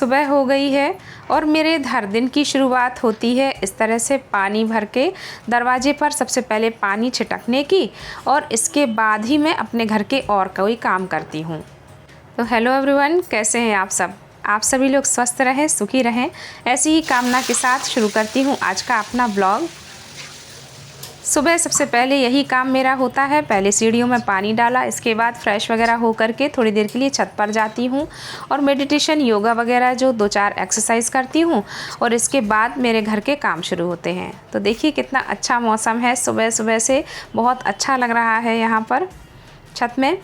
सुबह हो गई है और मेरे हर दिन की शुरुआत होती है इस तरह से पानी भर के दरवाजे पर सबसे पहले पानी छिड़कने की, और इसके बाद ही मैं अपने घर के और कोई काम करती हूँ। तो हेलो एवरीवन, कैसे हैं आप सब? आप सभी लोग स्वस्थ रहें, सुखी रहें, ऐसी ही कामना के साथ शुरू करती हूँ आज का अपना ब्लॉग। सुबह सबसे पहले यही काम मेरा होता है। पहले सीढ़ियों में पानी डाला, इसके बाद फ्रेश वगैरह हो करके थोड़ी देर के लिए छत पर जाती हूँ और मेडिटेशन, योगा वगैरह जो 2-4 एक्सरसाइज करती हूँ, और इसके बाद मेरे घर के काम शुरू होते हैं। तो देखिए कितना अच्छा मौसम है, सुबह सुबह से बहुत अच्छा लग रहा है यहाँ पर छत में।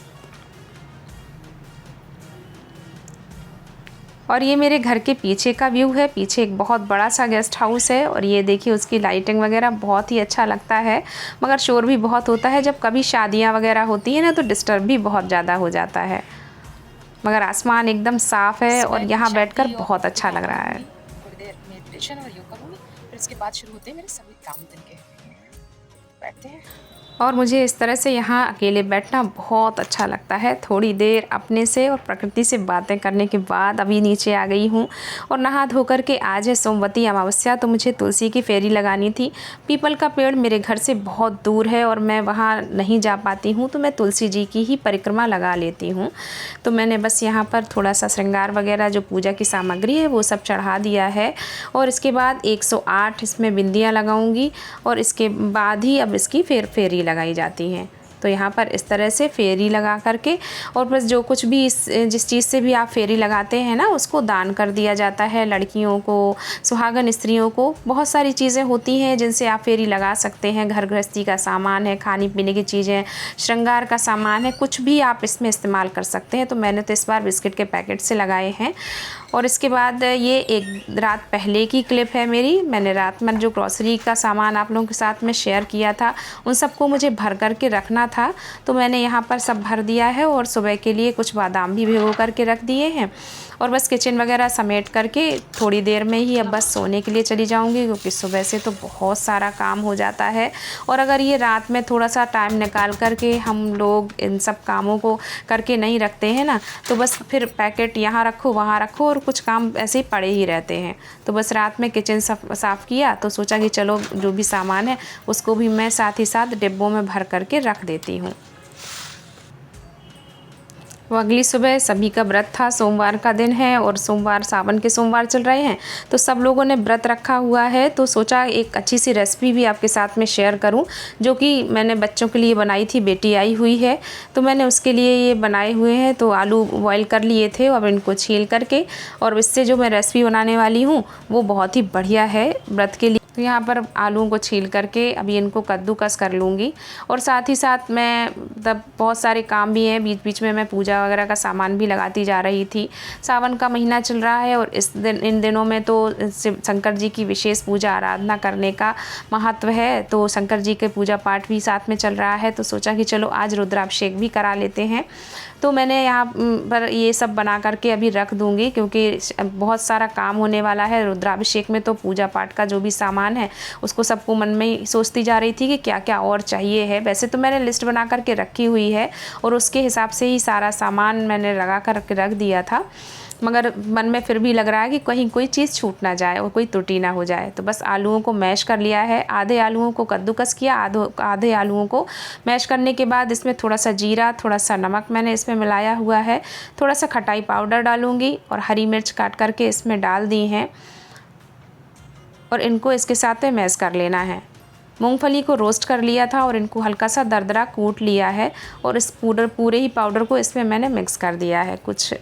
और ये मेरे घर के पीछे का व्यू है। पीछे एक बहुत बड़ा सा गेस्ट हाउस है और ये देखिए उसकी लाइटिंग वगैरह बहुत ही अच्छा लगता है, मगर शोर भी बहुत होता है। जब कभी शादियां वगैरह होती हैं ना तो डिस्टर्ब भी बहुत ज़्यादा हो जाता है, मगर आसमान एकदम साफ़ है और यहाँ बैठकर बहुत अच्छा लग रहा है। थोड़ी देर मेडिटेशन और योगा करूँगी, फिर इसके बाद शुरू होते हैं मेरे सभी काम दिन के। बैठते हैं। और मुझे इस तरह से यहाँ अकेले बैठना बहुत अच्छा लगता है। थोड़ी देर अपने से और प्रकृति से बातें करने के बाद अभी नीचे आ गई हूँ और नहा धो कर के आज है सोमवती अमावस्या, तो मुझे तुलसी की फेरी लगानी थी। पीपल का पेड़ मेरे घर से बहुत दूर है और मैं वहाँ नहीं जा पाती हूँ, तो मैं तुलसी जी की ही परिक्रमा लगा लेती हूँ। तो मैंने बस यहाँ पर थोड़ा सा श्रृंगार वगैरह जो पूजा की सामग्री है वो सब चढ़ा दिया है, और इसके बाद 108 इसमें बिंदियाँ लगाऊंगी और इसके बाद ही अब इसकी फेरी लगाई जाती हैं। तो यहाँ पर इस तरह से फेरी लगा करके, और बस जो कुछ भी जिस चीज़ से भी आप फेरी लगाते हैं ना उसको दान कर दिया जाता है। लड़कियों को, सुहागन स्त्रियों को बहुत सारी चीज़ें होती हैं जिनसे आप फेरी लगा सकते हैं। घर गृहस्थी का सामान है, खाने पीने की चीज़ें, श्रृंगार का सामान है, कुछ भी आप इसमें इस्तेमाल कर सकते हैं। तो मैंने तो इस बार बिस्किट के पैकेट से लगाए हैं। और इसके बाद ये एक रात पहले की क्लिप है मेरी। मैंने रात में जो ग्रॉसरी का सामान आप लोगों के साथ में शेयर किया था, उन सबको मुझे भर कर के रखना था, तो मैंने यहाँ पर सब भर दिया है। और सुबह के लिए कुछ बादाम भी भिगो करके रख दिए हैं, और बस किचन वगैरह समेट करके थोड़ी देर में ही अब बस सोने के लिए चली जाऊंगी, क्योंकि सुबह से तो बहुत सारा काम हो जाता है। और अगर ये रात में थोड़ा सा टाइम निकाल करके हम लोग इन सब कामों को करके नहीं रखते हैं ना, तो बस फिर पैकेट यहाँ रखो वहाँ रखो और कुछ काम ऐसे ही पड़े ही रहते हैं। तो बस रात में किचन साफ़ किया तो सोचा कि चलो जो भी सामान है उसको भी मैं साथ ही साथ डिब्बों में भर करके रख देती हूँ। वो अगली सुबह सभी का व्रत था। सोमवार का दिन है और सोमवार सावन के सोमवार चल रहे हैं, तो सब लोगों ने व्रत रखा हुआ है। तो सोचा एक अच्छी सी रेसिपी भी आपके साथ में शेयर करूं, जो कि मैंने बच्चों के लिए बनाई थी। बेटी आई हुई है तो मैंने उसके लिए ये बनाए हुए हैं। तो आलू बॉयल कर लिए थे और इनको छील करके, और इससे जो मैं रेसिपी बनाने वाली हूँ वो बहुत ही बढ़िया है व्रत के लिए। तो यहाँ पर आलूओं को छील करके अभी इनको कद्दूकस कर लूँगी, और साथ ही साथ मैं तब बहुत सारे काम भी हैं। बीच बीच में मैं पूजा वगैरह का सामान भी लगाती जा रही थी। सावन का महीना चल रहा है और इन दिनों में तो शंकर जी की विशेष पूजा आराधना करने का महत्व है। तो शंकर जी के पूजा पाठ भी साथ में चल रहा है, तो सोचा कि चलो आज रुद्राभिषेक भी करा लेते हैं। तो मैंने यहाँ पर ये सब बना करके अभी रख दूँगी, क्योंकि बहुत सारा काम होने वाला है रुद्राभिषेक में। तो पूजा पाठ का जो भी सामान है उसको सबको मन में ही सोचती जा रही थी कि क्या क्या और चाहिए है। वैसे तो मैंने लिस्ट बना करके रखी हुई है और उसके हिसाब से ही सारा सामान मैंने लगा कर रख दिया था, मगर मन में फिर भी लग रहा है कि कहीं कोई चीज़ छूट ना जाए और कोई त्रुटि ना हो जाए। तो बस आलूओं को मैश कर लिया है। आधे आलूओं को कद्दूकस किया, आधे आलूओं को मैश करने के बाद इसमें थोड़ा सा जीरा, थोड़ा सा नमक मैंने इसमें मिलाया हुआ है, थोड़ा सा खटाई पाउडर डालूँगी और हरी मिर्च काट करके इसमें डाल दी हैं, और इनको इसके साथ में मैश कर लेना है। मूंगफली को रोस्ट कर लिया था और इनको हल्का सा दरदरा कूट लिया है, और इस पूरे ही पाउडर को इसमें मैंने मिक्स कर दिया है कुछ।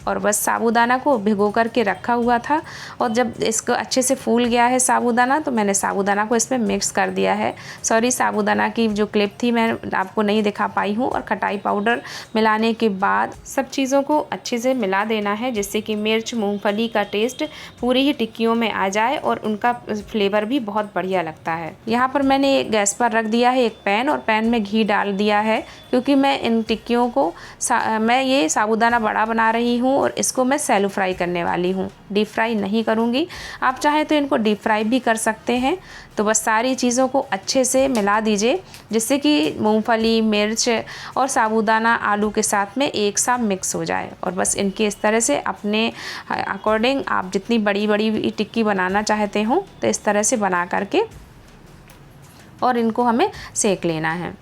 और बस साबूदाना को भिगो करके रखा हुआ था, और जब इसको अच्छे से फूल गया है साबूदाना, तो मैंने साबूदाना को इसमें मिक्स कर दिया है। सॉरी, साबूदाना की जो क्लिप थी मैं आपको नहीं दिखा पाई हूँ। और खटाई पाउडर मिलाने के बाद सब चीज़ों को अच्छे से मिला देना है, जिससे कि मिर्च, मूंगफली का टेस्ट पूरी ही टिक्कियों में आ जाए और उनका फ्लेवर भी बहुत बढ़िया लगता है। यहाँ पर मैंने गैस पर रख दिया है एक पैन, और पैन में घी डाल दिया है, क्योंकि मैं इन टिक्कियों को मैं ये साबूदाना बड़ा बना रही हूँ हूँ और इसको मैं सैलो फ्राई करने वाली हूँ, डीप फ्राई नहीं करूँगी। आप चाहें तो इनको डीप फ्राई भी कर सकते हैं। तो बस सारी चीज़ों को अच्छे से मिला दीजिए जिससे कि मूंगफली, मिर्च और साबूदाना आलू के साथ में एक साथ मिक्स हो जाए। और बस इनकी इस तरह से अपने अकॉर्डिंग आप जितनी बड़ी बड़ी टिक्की बनाना चाहते हो तो इस तरह से बना करके और इनको हमें सेक लेना है।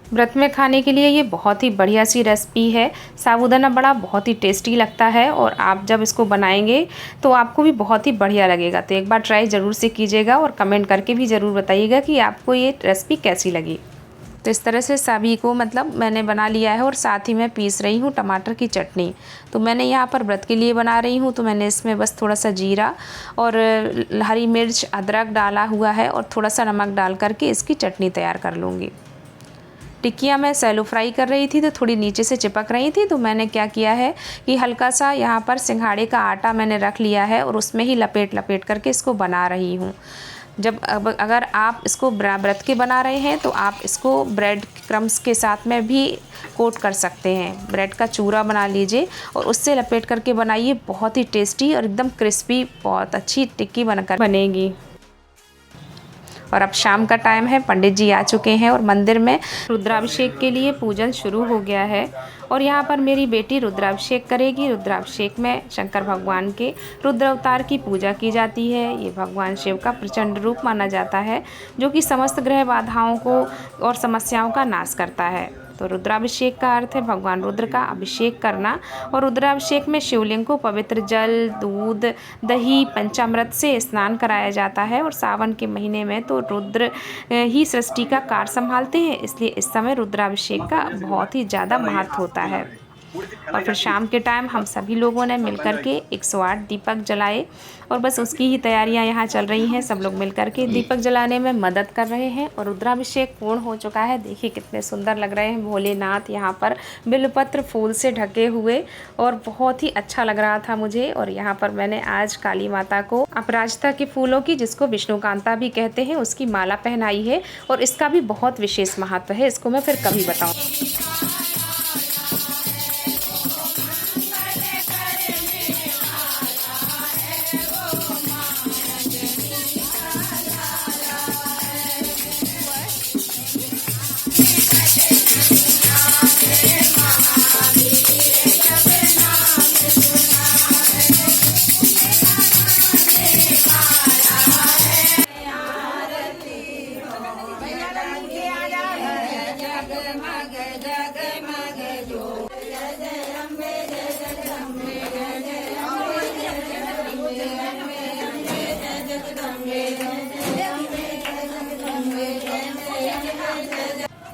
व्रत में खाने के लिए ये बहुत ही बढ़िया सी रेसिपी है। साबूदाना बड़ा बहुत ही टेस्टी लगता है और आप जब इसको बनाएंगे तो आपको भी बहुत ही बढ़िया लगेगा। तो एक बार ट्राई ज़रूर से कीजिएगा और कमेंट करके भी ज़रूर बताइएगा कि आपको ये रेसिपी कैसी लगी। तो इस तरह से सभी को मतलब मैंने बना लिया है और साथ ही मैं पीस रही हूँ टमाटर की चटनी। तो मैंने यहाँ पर व्रत के लिए बना रही हूँ तो मैंने इसमें बस थोड़ा सा जीरा और हरी मिर्च, अदरक डाला हुआ है और थोड़ा सा नमक डाल करके इसकी चटनी तैयार कर लूँगी। टिक्कियाँ मैं सैलो फ्राई कर रही थी तो थोड़ी नीचे से चिपक रही थी, तो मैंने क्या किया है कि हल्का सा यहाँ पर सिंघाड़े का आटा मैंने रख लिया है और उसमें ही लपेट लपेट करके इसको बना रही हूँ। जब अगर आप इसको व्रत के बना रहे हैं तो आप इसको ब्रेड क्रम्स के साथ में भी कोट कर सकते हैं। ब्रेड का चूरा बना लीजिए और उससे लपेट करके बनाइए, बहुत ही टेस्टी और एकदम क्रिस्पी बहुत अच्छी टिक्की बनकर बनेगी। और अब शाम का टाइम है, पंडित जी आ चुके हैं और मंदिर में रुद्राभिषेक के लिए पूजन शुरू हो गया है। और यहाँ पर मेरी बेटी रुद्राभिषेक करेगी। रुद्राभिषेक में शंकर भगवान के रुद्र अवतार की पूजा की जाती है। ये भगवान शिव का प्रचंड रूप माना जाता है जो कि समस्त ग्रह बाधाओं को और समस्याओं का नाश करता है। तो रुद्राभिषेक का अर्थ है भगवान रुद्र का अभिषेक करना। और रुद्राभिषेक में शिवलिंग को पवित्र जल, दूध, दही, पंचामृत से स्नान कराया जाता है। और सावन के महीने में तो रुद्र ही सृष्टि का कार्य संभालते हैं, इसलिए इस समय रुद्राभिषेक का बहुत ही ज़्यादा महत्व होता है। और फिर शाम के टाइम हम सभी लोगों ने मिलकर के 108 दीपक जलाए और बस उसकी ही तैयारियां यहाँ चल रही हैं। सब लोग मिलकर के दीपक जलाने में मदद कर रहे हैं और रुद्राभिषेक पूर्ण हो चुका है। देखिए कितने सुंदर लग रहे हैं भोलेनाथ यहाँ पर बिल्वपत्र फूल से ढके हुए, और बहुत ही अच्छा लग रहा था मुझे। और यहाँ पर मैंने आज काली माता को अपराजिता के फूलों की, जिसको विष्णुकांता भी कहते हैं, उसकी माला पहनाई है और इसका भी बहुत विशेष महत्व है। इसको मैं फिर कभी बताऊँ।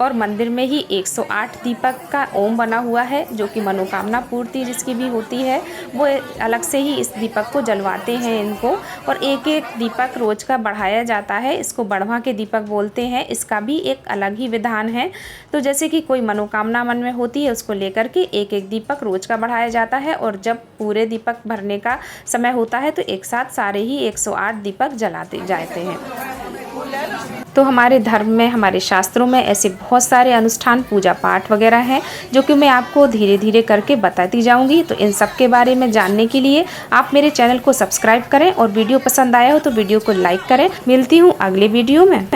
और मंदिर में ही 108 दीपक का ओम बना हुआ है, जो कि मनोकामना पूर्ति जिसकी भी होती है वो अलग से ही इस दीपक को जलवाते हैं इनको। और एक एक दीपक रोज का बढ़ाया जाता है, इसको बढ़वा के दीपक बोलते हैं। इसका भी एक अलग ही विधान है। तो जैसे कि कोई मनोकामना मन में होती है, उसको लेकर के एक एक दीपक रोज का बढ़ाया जाता है और जब पूरे दीपक भरने का समय होता है तो एक साथ सारे ही 108 दीपक जलाते जाते हैं। तो हमारे धर्म में, हमारे शास्त्रों में ऐसे बहुत सारे अनुष्ठान, पूजा पाठ वगैरह हैं जो कि मैं आपको धीरे धीरे करके बताती जाऊंगी। तो इन सब के बारे में जानने के लिए आप मेरे चैनल को सब्सक्राइब करें और वीडियो पसंद आया हो तो वीडियो को लाइक करें। मिलती हूँ अगले वीडियो में।